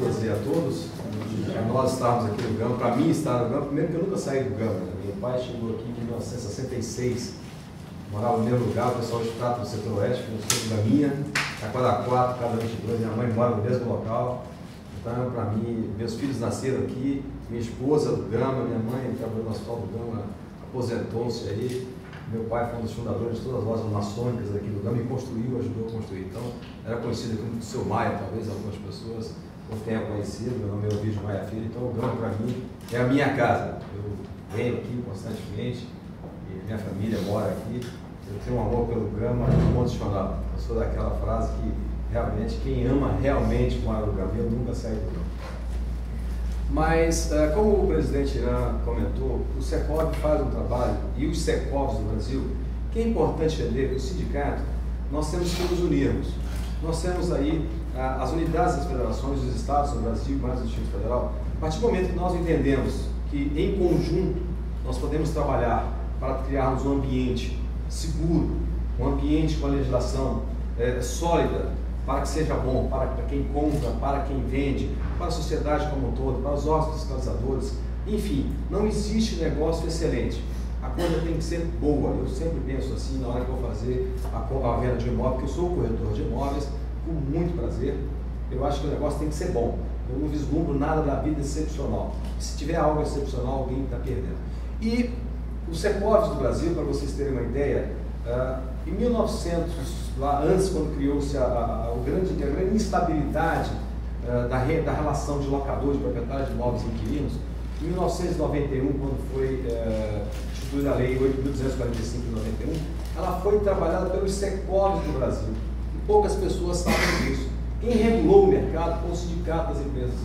todas e a todos, nós estarmos aqui no Gama. Para mim estar no Gama, primeiro que eu nunca saí do Gama, né? Meu pai chegou aqui em 1966, morava no meu lugar, o pessoal de trata do setor oeste, no centro da minha, Taquara 4, cada 22, minha mãe mora no mesmo local. Então, para mim, meus filhos nasceram aqui, minha esposa do Gama, minha mãe trabalhou no Hospital do Gama, aposentou-se aí. Meu pai foi um dos fundadores de todas as lojas maçônicas aqui do Gama e construiu, ajudou a construir. Então, era conhecido como o seu Maia, talvez algumas pessoas não tenham conhecido. Meu nome é Ovidio Maia Filho. Então, o Gama, para mim, é a minha casa. Eu venho aqui constantemente e minha família mora aqui. Eu tenho um amor pelo Gama incondicional. Eu sou daquela frase que realmente quem ama realmente mora no Gama. Eu nunca saí do Gama. Mas, como o presidente Irã comentou, o Secov faz um trabalho, e os Secovs do Brasil, que é importante entender, o sindicato, nós temos que nos unirmos. Nós temos aí as unidades das federações, dos estados do Brasil, mais o Distrito Federal. A partir do momento que nós entendemos que, em conjunto, nós podemos trabalhar para criarmos um ambiente seguro, um ambiente com a legislação sólida, para que seja bom, para quem compra, para quem vende, para a sociedade como um todo, para os órgãos fiscalizadores, enfim, não existe negócio excelente. A coisa tem que ser boa. Eu sempre penso assim na hora que eu vou fazer a venda de imóvel, porque eu sou corretor de imóveis, com muito prazer. Eu acho que o negócio tem que ser bom. Eu não vislumbro nada da vida excepcional. Se tiver algo excepcional, alguém está perdendo. E os Secovs do Brasil, para vocês terem uma ideia, em 1900, lá antes, quando criou-se a grande instabilidade da relação de locador, de proprietário de imóveis e inquilinos, em 1991, quando foi instituída a Lei 8.245 de 91, ela foi trabalhada pelos Secovs do Brasil. E poucas pessoas sabem disso. Quem regulou o mercado foi o Sindicato das Empresas.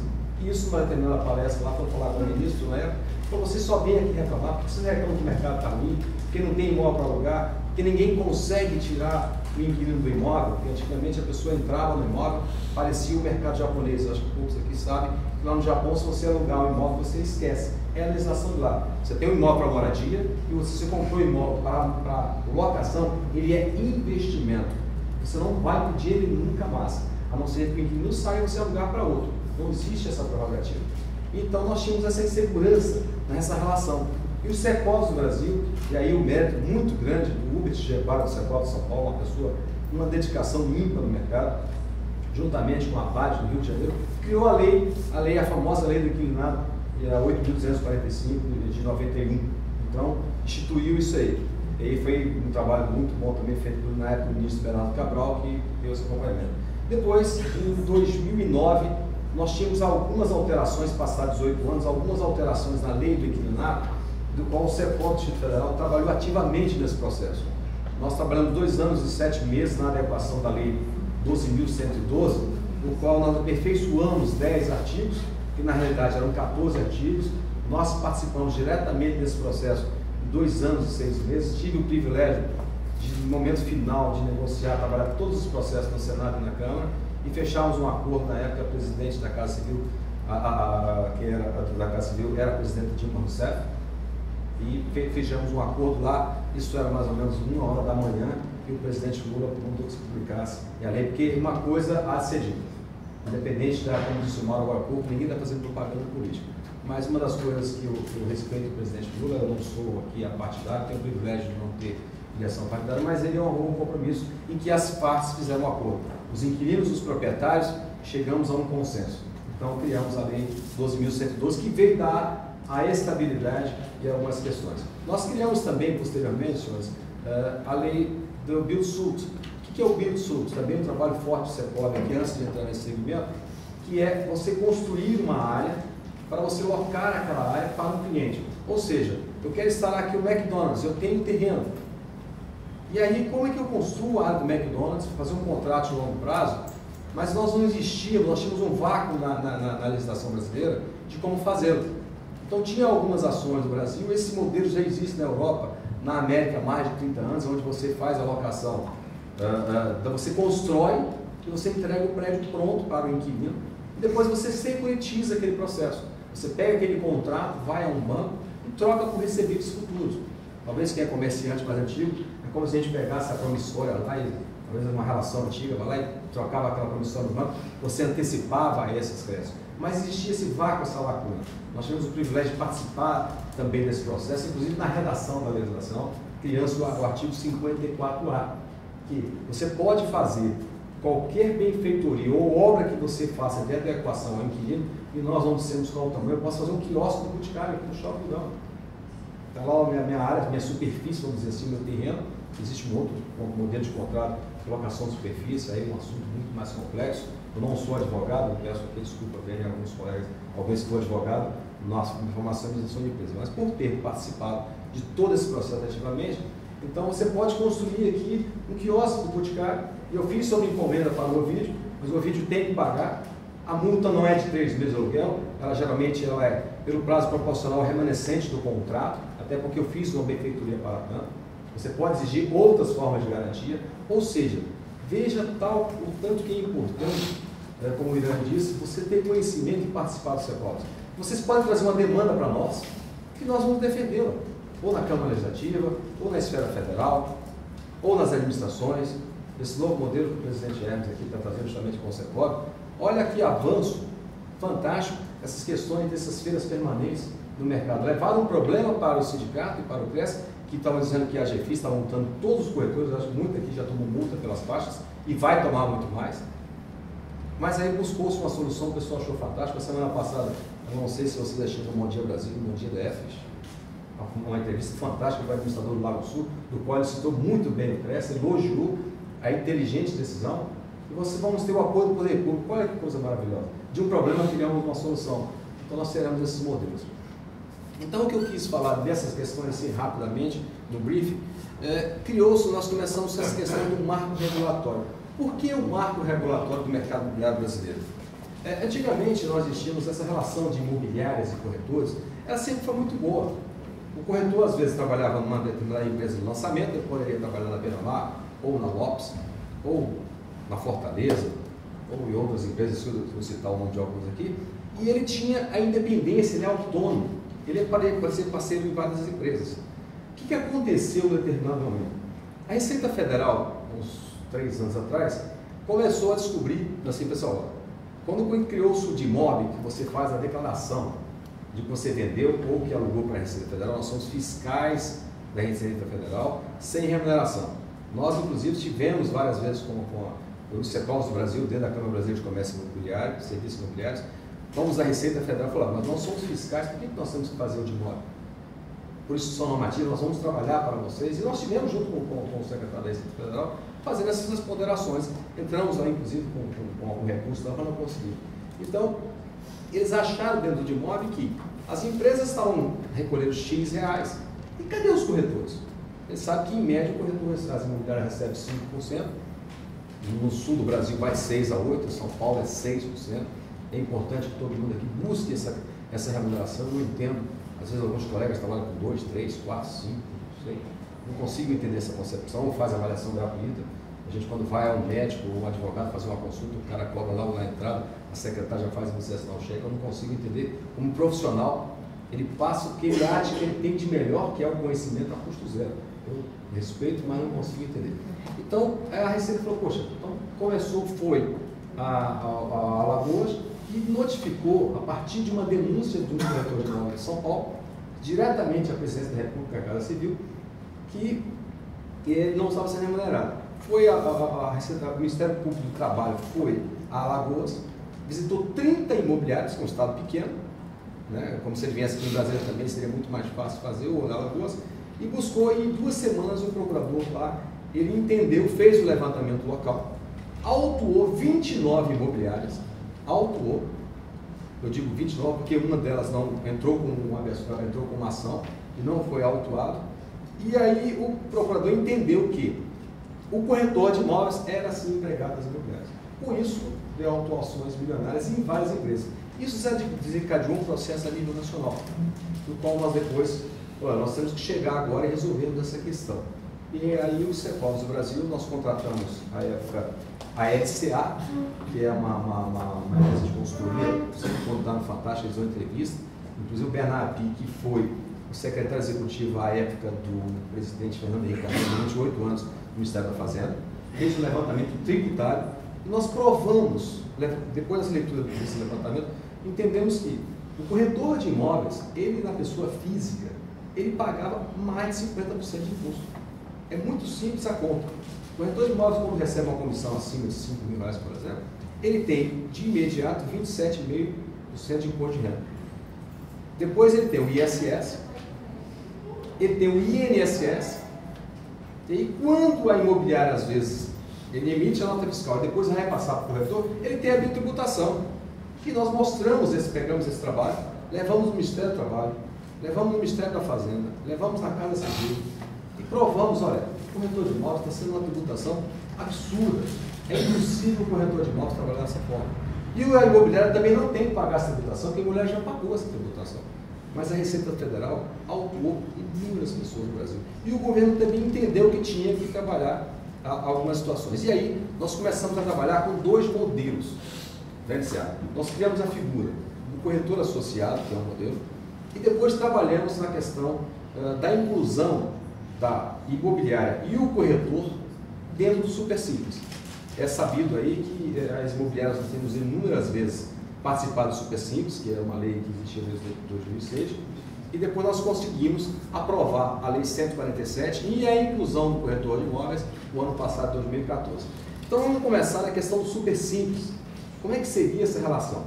E isso, numa determinada palestra lá, foi falar com o ministro na época, falou: você só vem aqui reclamar porque você reclama que o mercado está ruim, porque não tem imóvel para alugar, porque ninguém consegue tirar o inquilino do imóvel, porque antigamente a pessoa entrava no imóvel, parecia o mercado japonês. Eu acho que poucos aqui sabem que lá no Japão, se você alugar um imóvel, você esquece. É a legislação de lá. Você tem um imóvel para moradia e você comprou um imóvel para locação, ele é investimento. Você não vai pedir ele nunca mais, a não ser que o inquilino saia e você alugar para outro. Não existe essa prerrogativa. Então nós tínhamos essa insegurança nessa relação. E os Secovs do Brasil, e aí o mérito muito grande do Hubert Gebara, do Secov de São Paulo, uma pessoa, uma dedicação ímpar no mercado, juntamente com a PAD do Rio de Janeiro, criou a famosa lei do inquilinado, a 8.245 de 91. Então, instituiu isso aí. E foi um trabalho muito bom também, feito na época do ministro Bernardo Cabral, que deu esse acompanhamento. Depois, em 2009, nós tínhamos algumas alterações, passados 18 anos, algumas alterações na lei do inquilinato, do qual o Secov do Distrito Federal trabalhou ativamente nesse processo. Nós trabalhamos 2 anos e 7 meses na adequação da lei 12.112, no qual nós aperfeiçoamos 10 artigos, que na realidade eram 14 artigos. Nós participamos diretamente desse processo 2 anos e 6 meses. Tive o privilégio de, no momento final, de negociar, trabalhar todos os processos no Senado e na Câmara, e fechamos um acordo na época. A presidente da Casa Civil, que era da Casa Civil, era a presidente Dilma Rousseff, e fechamos um acordo lá. Isso era mais ou menos 1h da manhã, e o presidente Lula mandou que se publicasse a lei, porque uma coisa há de ser dita, independente da, como disse o Mauro agora há pouco, ninguém está fazendo propaganda política. Mas uma das coisas que eu respeito o presidente Lula, eu não sou aqui partidário, tenho o privilégio de não ter filiação partidária, mas ele honrou um compromisso em que as partes fizeram um acordo. Os inquilinos e os proprietários, chegamos a um consenso. Então criamos a lei 12.112, que veio dar a estabilidade e algumas questões. Nós criamos também, posteriormente, senhores, a lei do Build Suit. O que é o Build Suit? Também um trabalho forte do Secov aqui, antes de entrar nesse segmento, que é você construir uma área para você locar aquela área para um cliente. Ou seja, eu quero instalar aqui o McDonald's, eu tenho terreno. E aí, como é que eu construo a área do McDonald's, fazer um contrato de longo prazo? Mas nós não existíamos, nós tínhamos um vácuo na legislação brasileira de como fazê-lo. Então, tinha algumas ações no Brasil, esse modelo já existe na Europa, na América há mais de 30 anos, onde você faz a locação. Então, você constrói e você entrega o prédio pronto para o inquilino, e depois você securitiza aquele processo. Você pega aquele contrato, vai a um banco e troca por recebidos futuros. Talvez quem é comerciante mais antigo, é como se a gente pegasse a promissória lá, e talvez uma relação antiga, vai lá e trocava aquela promissória no banco, você antecipava essas créditos. mas existia esse vácuo, essa lacuna. Nós tivemos o privilégio de participar também desse processo, inclusive na redação da legislação, criando o artigo 54A, que você pode fazer qualquer benfeitoria ou obra que você faça de adequação ao inquilino, e nós não dissemos qual o tamanho. Eu posso fazer um quiosque do Boticário aqui no Shopping Gama. Está lá a minha área, minha superfície, vamos dizer assim, meu terreno. Existe um outro modelo de contrato de locação de superfície, aí um assunto muito mais complexo. Eu não sou advogado, eu peço aqui desculpa, venham alguns colegas, alguns que for advogado, nossa formação de gestão de empresa, mas por ter participado de todo esse processo ativamente, então você pode construir aqui um quiosque do Boticário. Eu fiz sobre encomenda para o Ovidio, mas o Ovidio tem que pagar. A multa não é de 3 meses de aluguel, ela geralmente é pelo prazo proporcional ao remanescente do contrato, até porque eu fiz uma benfeitoria para tanto. Você pode exigir outras formas de garantia, ou seja, veja o tanto que é importante, como o Irã disse, você ter conhecimento e participar do CEPOS. Vocês podem trazer uma demanda para nós, que nós vamos defendê-la, ou na Câmara Legislativa, ou na esfera federal, ou nas administrações. Esse novo modelo que o presidente Hermes aqui está trazendo justamente com o CEPOS, olha que avanço fantástico, essas questões dessas feiras permanentes no mercado. Levaram um problema para o sindicato e para o CRES, que estavam dizendo que a GFI está multando todos os corretores. Eu acho que muito aqui já tomou multa pelas faixas e vai tomar muito mais. Mas aí buscou-se uma solução, o pessoal achou fantástica. A semana passada, eu não sei se vocês assistiram no Bom Dia Brasil, no Bom Dia DF, uma entrevista fantástica com o administrador do Lago Sul, do qual ele citou muito bem o CRES, elogiou a inteligente decisão, e vamos ter o apoio do poder público. Olha que coisa maravilhosa. De um problema criamos uma solução. Então nós teremos esses modelos. Então o que eu quis falar dessas questões assim rapidamente no briefing, nós começamos com essa questão do marco regulatório. Por que o marco regulatório do mercado imobiliário brasileiro? Antigamente nós tínhamos essa relação de imobiliárias e corretores, ela sempre foi muito boa. O corretor às vezes trabalhava numa determinada empresa de lançamento, ele poderia trabalhar na Beira-Mar, ou na Lopes, ou na Fortaleza, ou em outras empresas, se eu citar o nome de alguns aqui, e ele tinha a independência, ele é autônomo, ele pode ser parceiro em várias empresas. O que aconteceu em determinado momento? A Receita Federal, uns 3 anos atrás, começou a descobrir, assim, pessoal, quando criou o Sudimob, que você faz a declaração de que você vendeu ou que alugou para a Receita Federal, nós somos fiscais da Receita Federal, sem remuneração. Nós, inclusive, tivemos várias vezes com o CEPOS do Brasil, dentro da Câmara Brasileira de Comércio Imobiliário, Serviços Imobiliários, vamos à Receita Federal e falar, mas nós somos fiscais, por que nós temos que fazer o de imóvel? Por instituição normativa, nós vamos trabalhar para vocês, e nós tivemos, junto com o secretário da Receita Federal, fazendo essas ponderações. Entramos lá, inclusive, com algum recurso lá para não conseguir. Então, eles acharam dentro de imóvel que as empresas estavam recolhendo X reais, e cadê os corretores? Eles sabem que, em média, o corretor, as imobiliárias recebe 5%, no sul do Brasil vai 6% a 8%, em São Paulo é 6%. É importante que todo mundo aqui busque essa remuneração. Eu não entendo, às vezes alguns colegas trabalham com 2, 3, 4, 5, não sei. Não consigo entender essa concepção, ou faz avaliação gratuita. A gente, quando vai a um médico ou um advogado fazer uma consulta, o cara cobra lá na entrada, a secretária já faz você assinar o cheque. Eu não consigo entender. Como profissional, ele passa o que ele acha que ele tem de melhor, que é o conhecimento a custo zero. Eu respeito, mas não consigo entender. Então, a Receita falou, poxa, então foi a Alagoas e notificou, a partir de uma denúncia de um corretor de imóveis de São Paulo, diretamente à Presidência da República, a Casa Civil, que ele não estava sendo remunerado. Foi o Ministério Público do Trabalho foi a Alagoas, visitou 30 imobiliários, que é um estado pequeno, né? Como se ele viesse aqui no Brasil também, seria muito mais fácil fazer, o Alagoas, e buscou, e em 2 semanas, o procurador lá, ele entendeu, fez o levantamento local, autuou 29 imobiliárias, eu digo 29 porque uma delas não entrou com uma ação e não foi autuado, e aí o procurador entendeu que o corretor de imóveis era sim empregado das imobiliárias. Com isso, deu autuações milionárias em várias empresas. Isso desencadeou um processo a nível nacional, do qual nós depois, nós temos que chegar agora e resolvermos essa questão. E aí o CEPOS do Brasil, nós contratamos à época a LCA, que é uma empresa de consultoria, quando está no Fantástico, eles dão entrevista, inclusive o Bernardo Pi, que foi o secretário executivo à época do presidente Fernando Henrique Cardoso, durante 8 anos no Ministério da Fazenda, fez um levantamento tributário, e nós provamos, depois da leitura desse levantamento, entendemos que o corretor de imóveis, ele na pessoa física, ele pagava mais de 50% de imposto. É muito simples a conta. O corretor de imóveis, quando recebe uma comissão acima de R$5.000, por exemplo, ele tem de imediato 27,5% de imposto de renda. Depois ele tem o ISS, ele tem o INSS, e quando a imobiliária, às vezes, ele emite a nota fiscal e depois vai repassar para o corretor, ele tem a bitributação, que nós mostramos, pegamos esse trabalho, levamos no Ministério do Trabalho, levamos no Ministério da Fazenda, levamos na Casa Civil e provamos, olha, o corretor de imóveis está sendo uma tributação absurda. É impossível o corretor de imóveis trabalhar dessa forma. E a imobiliária também não tem que pagar essa tributação, porque a imobiliária já pagou essa tributação. Mas a Receita Federal autuou inúmeras pessoas no Brasil. E o governo também entendeu que tinha que trabalhar algumas situações. E aí, nós começamos a trabalhar com dois modelos. Nós criamos a figura do corretor associado, que é um modelo, e depois trabalhamos na questão da inclusão da imobiliária e o corretor dentro do Super Simples. É sabido aí que as imobiliárias nós temos inúmeras vezes participado do Super Simples, que é uma lei que existia desde 2006, e depois nós conseguimos aprovar a Lei 147 e a inclusão do corretor de imóveis no ano passado, 2014. Então vamos começar na questão do Super Simples. Como é que seria essa relação?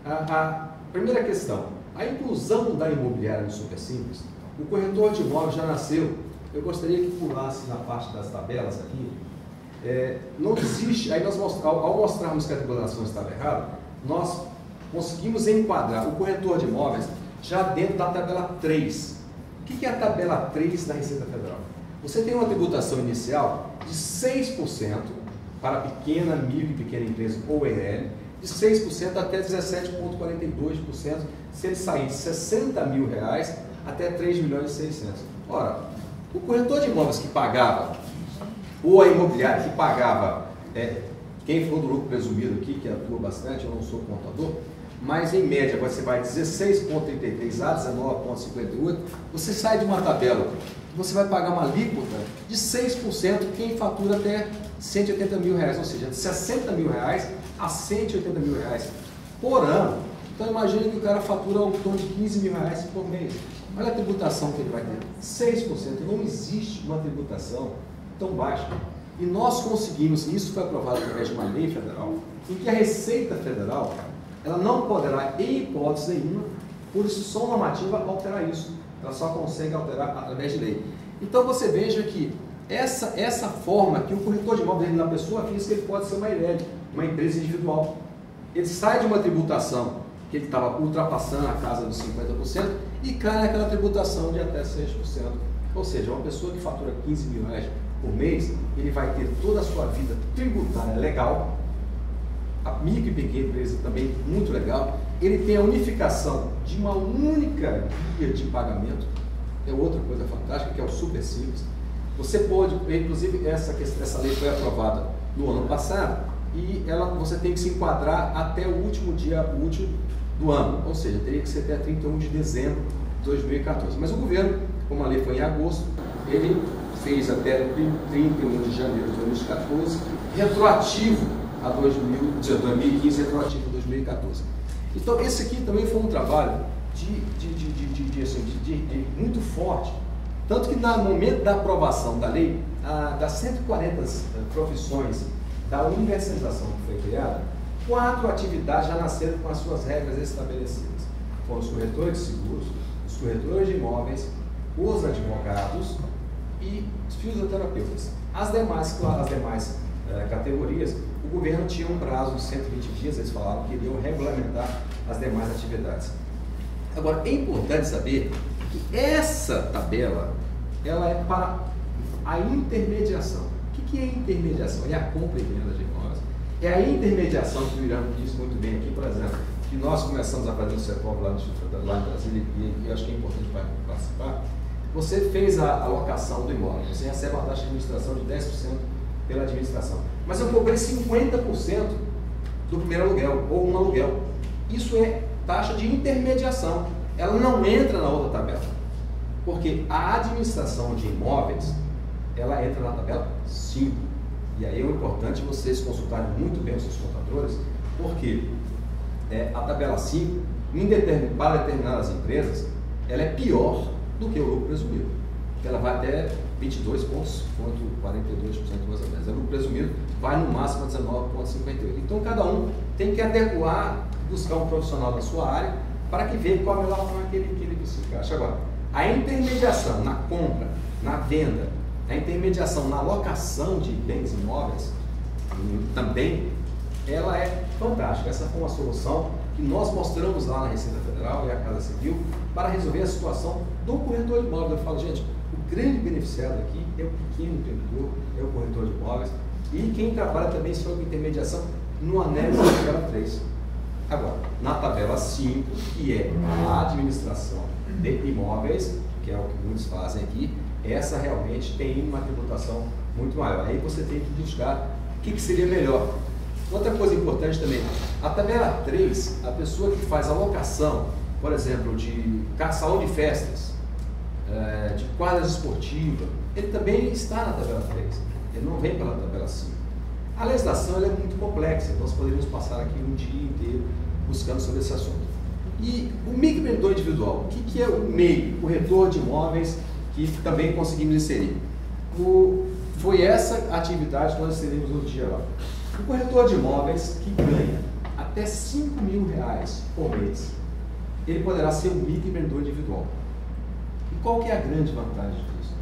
A primeira questão, a inclusão da imobiliária no Super Simples, o corretor de imóveis já nasceu, eu gostaria que pulasse na parte das tabelas aqui, não existe, aí nós ao mostrarmos que a tributação estava errada, nós conseguimos enquadrar o corretor de imóveis já dentro da tabela 3. O que é a tabela 3 da Receita Federal? Você tem uma tributação inicial de 6% para pequena, micro e pequena empresa ou EL, de 6% até 17,42% se ele sair de R$60 mil até R$3.600.000. Ora, o corretor de imóveis que pagava, ou a imobiliária que pagava, quem for do lucro presumido aqui, que atua bastante, eu não sou contador, mas em média você vai 16,33 a 19,58, você sai de uma tabela, você vai pagar uma alíquota de 6% quem fatura até R$180 mil, ou seja, de R$60 mil a R$180 mil por ano. Então imagine que o cara fatura um torno de R$15 mil por mês. Olha a tributação que ele vai ter, 6%. Não existe uma tributação tão baixa. E nós conseguimos, e isso foi aprovado através de uma lei federal, em que a Receita Federal ela não poderá, em hipótese nenhuma, por instrução normativa, alterar isso. Ela só consegue alterar através de lei. Então você veja que essa forma que o corretor de imóveis, na pessoa física, ele pode ser uma EL, uma empresa individual. Ele sai de uma tributação que ele estava ultrapassando a casa dos 50% e cai naquela tributação de até 6%. Ou seja, uma pessoa que fatura R$15 mil por mês, ele vai ter toda a sua vida tributária legal, a micro e pequena empresa também muito legal, ele tem a unificação de uma única guia de pagamento, é outra coisa fantástica, que é o Super Simples. Você pode, inclusive essa lei foi aprovada no ano passado, e você tem que se enquadrar até o último dia útil do ano, ou seja, teria que ser até 31 de dezembro de 2014. Mas o governo, como a lei foi em agosto, ele fez até 31 de janeiro de 2014, retroativo a 2015, retroativo a 2014. Então, esse aqui também foi um trabalho muito forte, tanto que no momento da aprovação da lei, das 140 profissões da universalização que foi criada, 4 atividades já nasceram com as suas regras estabelecidas. Foram os corretores de seguros, os corretores de imóveis, os advogados e os fisioterapeutas. As demais categorias, o governo tinha um prazo de 120 dias, eles falaram que iriam regulamentar as demais atividades. Agora, é importante saber que essa tabela, ela é para a intermediação. O que é intermediação? É a compra e venda de imóveis. É a intermediação que o Irã disse muito bem aqui, por exemplo, que nós começamos a fazer no setor lá em Brasília, e eu acho que é importante participar. Você fez a alocação do imóvel, você recebe uma taxa de administração de 10% pela administração. Mas eu cobrei 50% do primeiro aluguel, ou um aluguel. Isso é taxa de intermediação. Ela não entra na outra tabela. Porque a administração de imóveis, ela entra na tabela 5. E aí é importante vocês consultarem muito bem os seus contadores, porque a tabela 5, para determinadas empresas, ela é pior do que o lucro presumido. Ela vai até 22,42% mais ou menos. O lucro presumido vai no máximo a 19,58%. Então, cada um tem que adequar, buscar um profissional da sua área para que veja qual a melhor forma que ele se encaixa. Agora, a intermediação na compra, na venda, a intermediação na locação de bens imóveis, também, ela é fantástica. Essa foi uma solução que nós mostramos lá na Receita Federal e a Casa Civil para resolver a situação do corretor de imóveis. Eu falo, gente, o grande beneficiado aqui é o pequeno empreendedor, é o corretor de imóveis e quem trabalha também sobre intermediação no anexo da tabela 3. Agora, na tabela 5, que é a administração de imóveis, que é o que muitos fazem aqui, essa realmente tem uma tributação muito maior. Aí você tem que identificar o que seria melhor. Outra coisa importante também, a tabela 3, a pessoa que faz a locação, por exemplo, de salão de festas, de quadras esportivas, ele também está na tabela 3, ele não vem pela tabela 5. A legislação ela é muito complexa, nós poderíamos passar aqui um dia inteiro buscando sobre esse assunto. E o microempreendedor individual, o que é o MEI, corretor de imóveis, que também conseguimos inserir? Foi essa atividade que nós inserimos no dia lá. O corretor de imóveis que ganha até R$5.000 por mês, ele poderá ser um microempreendedor individual. E qual que é a grande vantagem disso?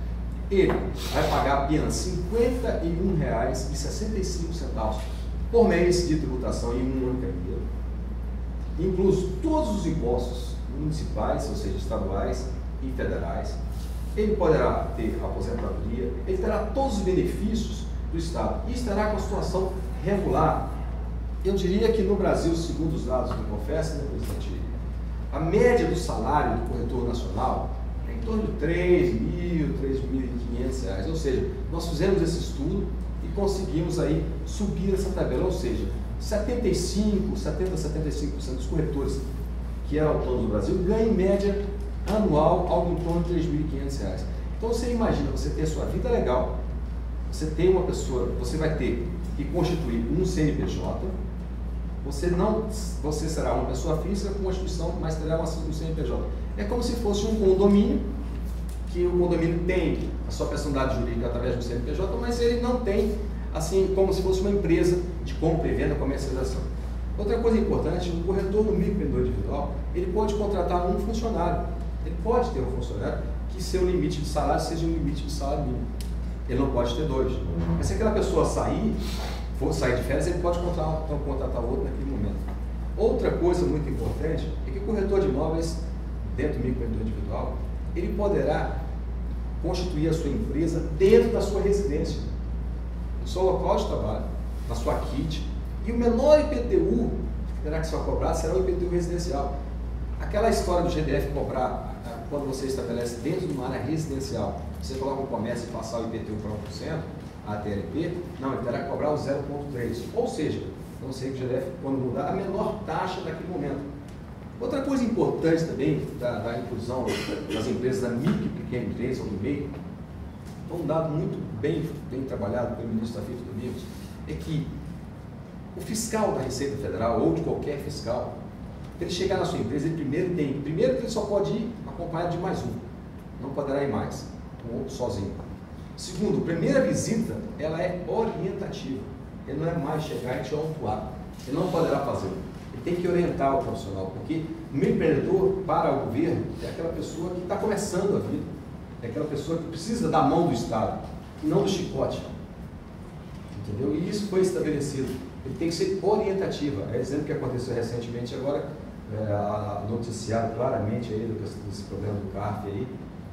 Ele vai pagar apenas R$ 51,65 por mês de tributação em uma única via, incluso todos os impostos municipais, ou seja, estaduais e federais. Ele poderá ter aposentadoria, ele terá todos os benefícios do Estado e estará com a situação regular. Eu diria que no Brasil, segundo os dados do Confessa, né, presidente, a média do salário do corretor nacional é em torno de R$3.000, R$3.500, ou seja, nós fizemos esse estudo e conseguimos aí subir essa tabela, ou seja, 70 a 75% dos corretores que eram autônomos no Brasil ganham em média anual algo em torno de R$3.500. Então você imagina, você ter a sua vida legal, você tem uma pessoa, você vai ter que constituir um CNPJ, você será uma pessoa física com uma instituição, mas terá um CNPJ. É como se fosse um condomínio, que o condomínio tem a sua personalidade jurídica através do CNPJ, mas ele não tem, assim, como se fosse uma empresa de compra e venda, comercialização. Outra coisa importante, o corretor do microempreendedor individual, ele pode contratar um funcionário, ele pode ter um funcionário que seu limite de salário seja um limite de salário mínimo. Ele não pode ter dois. Mas se aquela pessoa for sair de férias, ele pode contratar outro naquele momento. Outra coisa muito importante é que o corretor de imóveis, dentro do microempreendedor individual, ele poderá constituir a sua empresa dentro da sua residência, no seu local de trabalho, na sua kit, e o menor IPTU que terá que ser cobrado será o IPTU residencial. Aquela história do GDF cobrar quando você estabelece dentro de uma área residencial, você coloca um comércio e passar o IPTU para 1%, a TLP, não, ele terá que cobrar o 0,3%. Ou seja, não sei que o GDF, quando mudar, a menor taxa daquele momento. Outra coisa importante também da inclusão das empresas da micro e pequena empresa, ou do MEI, um dado muito bem trabalhado pelo ministro Tafito Domingos, é que o fiscal da Receita Federal, ou de qualquer fiscal, para ele chegar na sua empresa, ele primeiro que ele só pode ir acompanhado de mais um, não poderá ir mais, um outro sozinho. Segundo, a primeira visita, ela é orientativa, ele não é mais chegar e te autuar, ele não poderá fazer, ele tem que orientar o profissional, porque o empreendedor, para o governo, é aquela pessoa que está começando a vida, é aquela pessoa que precisa da mão do Estado, e não do chicote, entendeu? E isso foi estabelecido, ele tem que ser orientativa, é exemplo que aconteceu recentemente agora, noticiado claramente aí desse problema do CARF aí,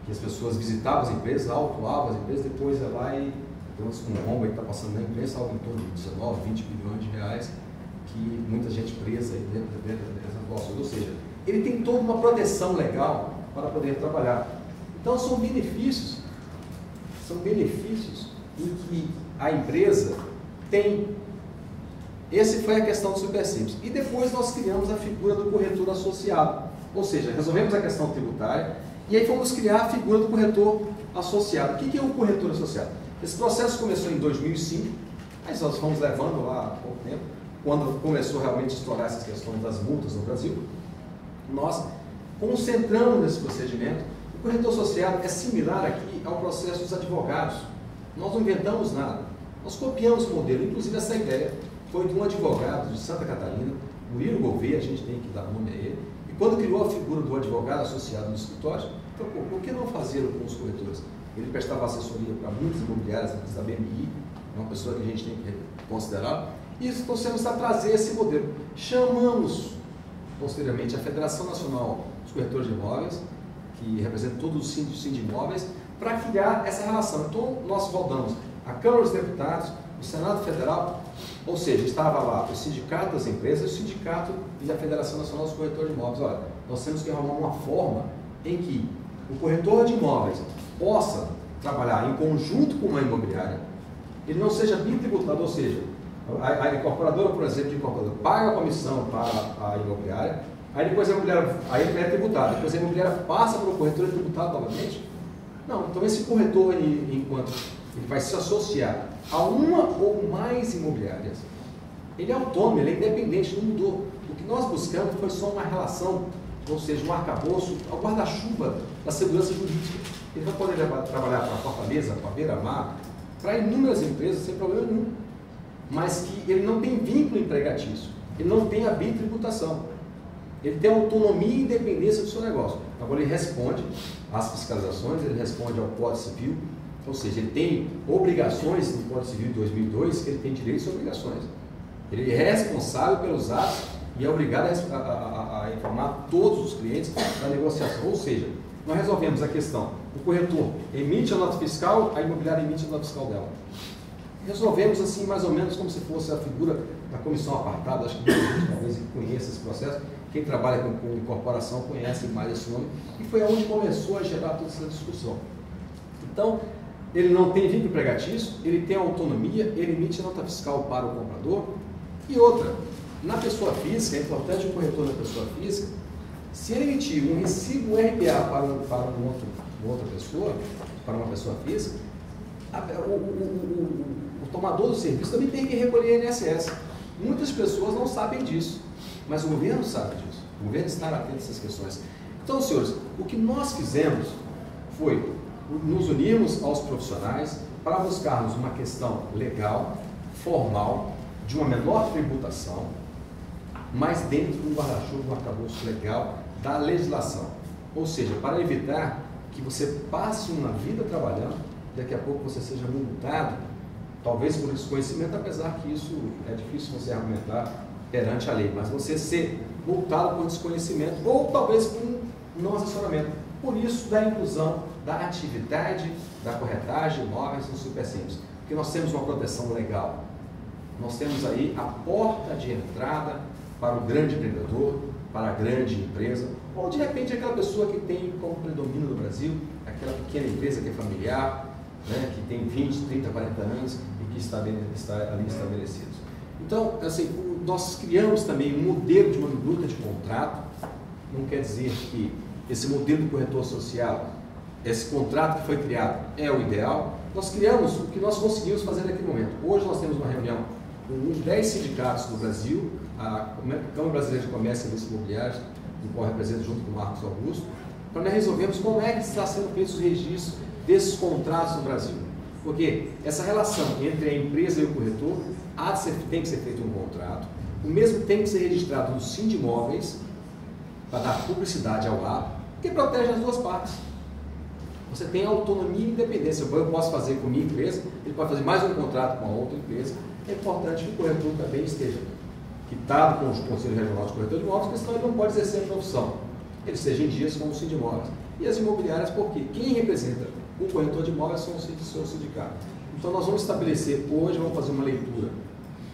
que as pessoas visitavam as empresas, autuavam as empresas, depois ia lá e tem um rombo aí que está passando na imprensa, algo em torno de 19, 20 bilhões de reais, que muita gente presa aí dentro dessas atuações. Ou seja, ele tem toda uma proteção legal para poder trabalhar. Então são benefícios em que a empresa tem. Essa foi a questão do Super Simples. E depois nós criamos a figura do corretor associado. Ou seja, resolvemos a questão tributária e aí fomos criar a figura do corretor associado. O que é o corretor associado? Esse processo começou em 2005, mas nós fomos levando lá há pouco tempo. quando começou realmente a estourar essas questões das multas no Brasil, nós concentramos nesse procedimento. O corretor associado é similar aqui ao processo dos advogados. Nós não inventamos nada, nós copiamos o modelo. Inclusive essa ideia foi de um advogado de Santa Catarina, Murilo Gouveia, a gente tem que dar nome a ele, e quando criou a figura do advogado associado no escritório, falou, pô, por que não fazê-lo com os corretores? Ele prestava assessoria para muitas imobiliárias da BMI, é uma pessoa que a gente tem que considerar, e isso trouxemos a trazer esse modelo. Chamamos, posteriormente, a Federação Nacional dos Corretores de Imóveis, que representa todos os síndicos de imóveis, para criar essa relação. Então, nós voltamos a Câmara dos Deputados, o Senado Federal, ou seja, estava lá o Sindicato das Empresas, o Sindicato e a Federação Nacional dos Corretores de Imóveis. Olha, nós temos que arrumar uma forma em que o corretor de imóveis possa trabalhar em conjunto com uma imobiliária, ele não seja bitributado, ou seja, a incorporadora, por exemplo, de incorporadora, paga a comissão para a imobiliária, aí depois a imobiliária, aí ele é tributado, depois a imobiliária passa para o corretor e é tributado novamente. Não, então esse corretor, enquanto ele vai se associar a uma ou mais imobiliárias, ele é autônomo, ele é independente, não mudou. O que nós buscamos foi só uma relação, ou seja, um arcabouço, ao guarda-chuva da segurança jurídica. Ele vai poder trabalhar para a Fortaleza, para a Beira-Mar, para inúmeras empresas, sem problema nenhum, mas que ele não tem vínculo empregatício, ele não tem a bitributação, ele tem autonomia e independência do seu negócio. Agora ele responde às fiscalizações, ele responde ao Código Civil, ou seja, ele tem obrigações no Código Civil de 2002, que ele tem direitos e obrigações. Ele é responsável pelos atos e é obrigado a informar todos os clientes da negociação. Ou seja, nós resolvemos a questão. O corretor emite a nota fiscal, a imobiliária emite a nota fiscal dela. Resolvemos assim, mais ou menos como se fosse a figura da comissão apartada. Acho que muita gente talvez conheça esse processo. Quem trabalha com incorporação conhece mais esse nome. E foi onde começou a gerar toda essa discussão. Então, ele não tem vínculo empregatício, ele tem autonomia, ele emite nota fiscal para o comprador. E outra, na pessoa física, é importante o corretor na pessoa física, se ele emitir um recibo RPA para outra pessoa, para uma pessoa física, o tomador do serviço também tem que recolher INSS. Muitas pessoas não sabem disso, mas o governo sabe disso. O governo está atento a essas questões. Então, senhores, o que nós fizemos foi nos unirmos aos profissionais para buscarmos uma questão legal, formal, de uma menor tributação, mas dentro de um guarda-chuva, um arcabouço legal da legislação. Ou seja, para evitar que você passe uma vida trabalhando, daqui a pouco você seja multado, talvez por desconhecimento, apesar que isso é difícil você argumentar perante a lei, mas você ser multado por desconhecimento ou talvez por um não assessoramento. Por isso, da inclusão da atividade da corretagem de imóveis no Supersimples, porque nós temos uma proteção legal. Nós temos aí a porta de entrada para o grande empreendedor, para a grande empresa, ou de repente aquela pessoa que tem como predomínio no Brasil, aquela pequena empresa que é familiar, né, que tem 20, 30, 40 anos e que está ali estabelecido. Então, assim, nós criamos também um modelo de uma minuta de contrato. Não quer dizer que esse modelo de corretor associado, esse contrato que foi criado é o ideal. Nós criamos o que nós conseguimos fazer naquele momento. Hoje nós temos uma reunião com 10 sindicatos do Brasil, a Câmara Brasileira de Comércio e Serviços Imobiliários, do qual eu represento junto com o Marcos Augusto, para nós resolvermos como é que está sendo feito os registros desses contratos no Brasil. Porque essa relação entre a empresa e o corretor tem que ser feito um contrato, o mesmo tem que ser registrado no Sindimóveis, para dar publicidade ao ato, que protege as duas partes. Você tem autonomia e independência. Eu posso fazer com a minha empresa, ele pode fazer mais um contrato com a outra empresa. É importante que o corretor também esteja quitado com o Conselho Regional de Corretor de Imóveis, porque senão ele não pode exercer a profissão. Ele seja em dias como o Sindimóveis. E as imobiliárias, porque quem representa o corretor de imóveis são os sindicatos. Então nós vamos estabelecer, hoje vamos fazer uma leitura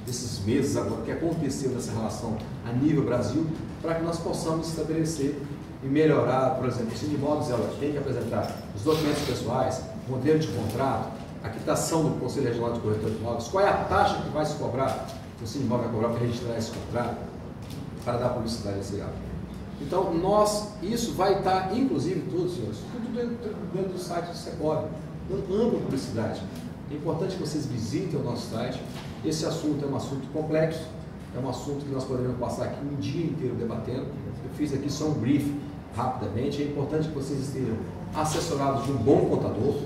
desses meses agora, o que aconteceu nessa relação a nível Brasil, para que nós possamos estabelecer e melhorar, por exemplo, o Sindimóveis, ela tem que apresentar os documentos pessoais, modelo de contrato, a quitação do Conselho Regional de Corretor de Imóveis, qual é a taxa que vai se cobrar, que o Sindimóvel vai cobrar para registrar esse contrato, para dar publicidade a esse ato. Então, isso vai estar, inclusive, tudo, senhores, tudo dentro do site do Secov, dando ampla publicidade. É importante que vocês visitem o nosso site. Esse assunto é um assunto complexo, é um assunto que nós poderíamos passar aqui um dia inteiro debatendo. Eu fiz aqui só um brief rapidamente. É importante que vocês estejam assessorados de um bom contador,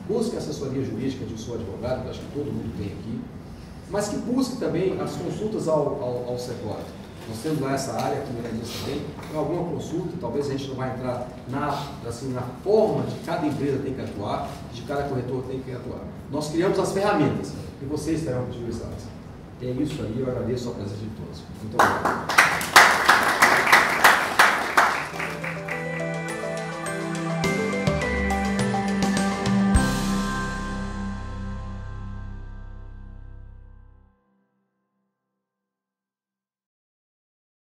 busque assessoria jurídica de um seu advogado, que eu acho que todo mundo tem aqui, mas que busque também as consultas ao Secora. Nós temos lá essa área que o Mirandinha também, tem alguma consulta, talvez a gente não vai entrar na forma de cada empresa tem que atuar, de cada corretor tem que atuar. Nós criamos as ferramentas e vocês estarão utilizadas. É isso aí, eu agradeço a presença de todos. Muito obrigado.